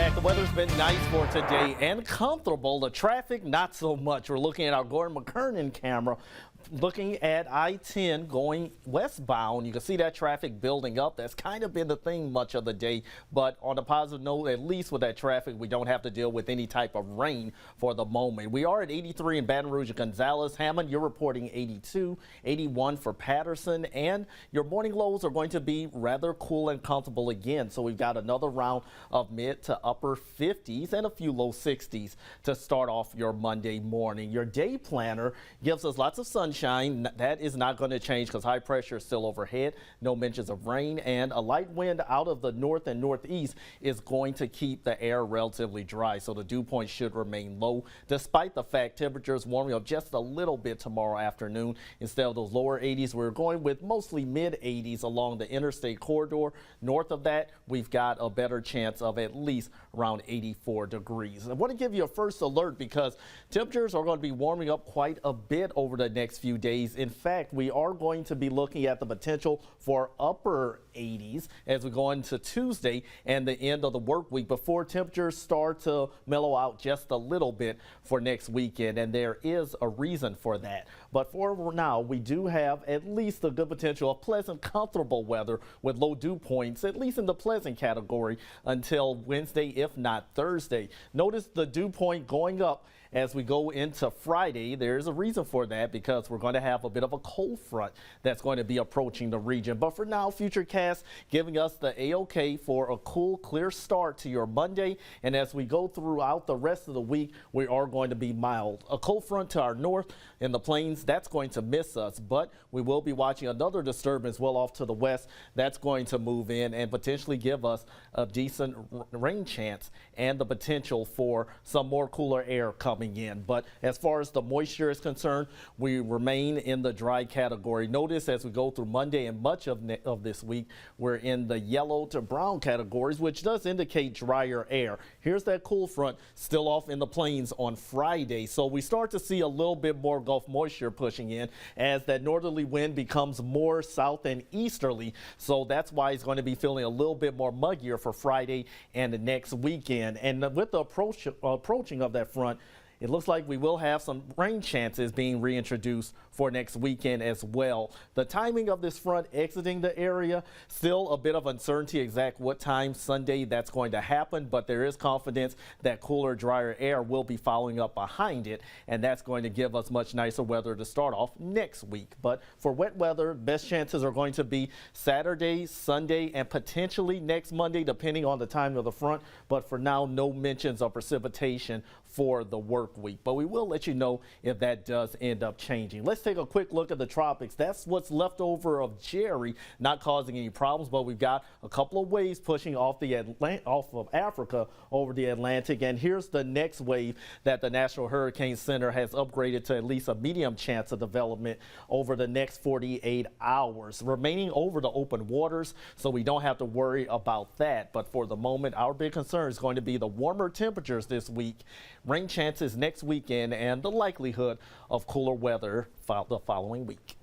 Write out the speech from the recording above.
back. The weather's been nice for today and comfortable. The traffic, not so much. We're looking at our Gordon McKernan camera. Looking at I-10 going westbound, you can see that traffic building up. That's kind of been the thing much of the day. But on a positive note, at least with that traffic, we don't have to deal with any type of rain for the moment. We are at 83 in Baton Rouge and Gonzales. Hammond, you're reporting 82, 81 for Patterson. And your morning lows are going to be rather cool and comfortable again. So we've got another round of mid to upper 50s and a few low 60s to start off your Monday morning. Your day planner gives us lots of sunshine. That is not going to change because high pressure is still overhead. No mentions of rain, and a light wind out of the north and northeast is going to keep the air relatively dry. So the dew point should remain low, despite the fact temperatures warming up just a little bit tomorrow afternoon. Instead of those lower 80s, we're going with mostly mid 80s along the interstate corridor. North of that, we've got a better chance of at least around 84 degrees. I want to give you a first alert because temperatures are going to be warming up quite a bit over the next few days. In fact, we are going to be looking at the potential for upper 80s as we go into Tuesday and the end of the work week before temperatures start to mellow out just a little bit for next weekend, and there is a reason for that. But for now, we do have at least a good potential of pleasant, comfortable weather with low dew points, at least in the pleasant category, until Wednesday, if not Thursday. Notice the dew point going up as we go into Friday. There's a reason for that because we're going to have a bit of a cold front that's going to be approaching the region. But for now, Futurecast giving us the A-OK for a cool, clear start to your Monday. And as we go throughout the rest of the week, we are going to be mild. A cold front to our north in the plains, that's going to miss us. But we will be watching another disturbance well off to the west that's going to move in and potentially give us a decent rain chance and the potential for some more cooler air coming in. But as far as the moisture is concerned, we remain in the dry category. Notice as we go through Monday and much of this week, we're in the yellow to brown categories, which does indicate drier air. Here's that cool front still off in the plains on Friday. So we start to see a little bit more Gulf moisture pushing in as that northerly wind becomes more south and easterly. So that's why it's going to be feeling a little bit more muggier for Friday and the next weekend. And with the approaching of that front, it looks like we will have some rain chances being reintroduced for next weekend as well. The timing of this front exiting the area, still a bit of uncertainty exact what time Sunday that's going to happen, but there is confidence that cooler, drier air will be following up behind it, and that's going to give us much nicer weather to start off next week. But for wet weather, best chances are going to be Saturday, Sunday, and potentially next Monday, depending on the timing of the front. But for now, no mentions of precipitation for the work week, but we will let you know if that does end up changing. Let's take a quick look at the tropics. That's what's left over of Jerry, not causing any problems, but we've got a couple of waves pushing off of Africa over the Atlantic. And here's the next wave that the National Hurricane Center has upgraded to at least a medium chance of development over the next 48 hours, remaining over the open waters, so we don't have to worry about that. But for the moment, our big concern is going to be the warmer temperatures this week, rain chances next weekend, and the likelihood of cooler weather the following week.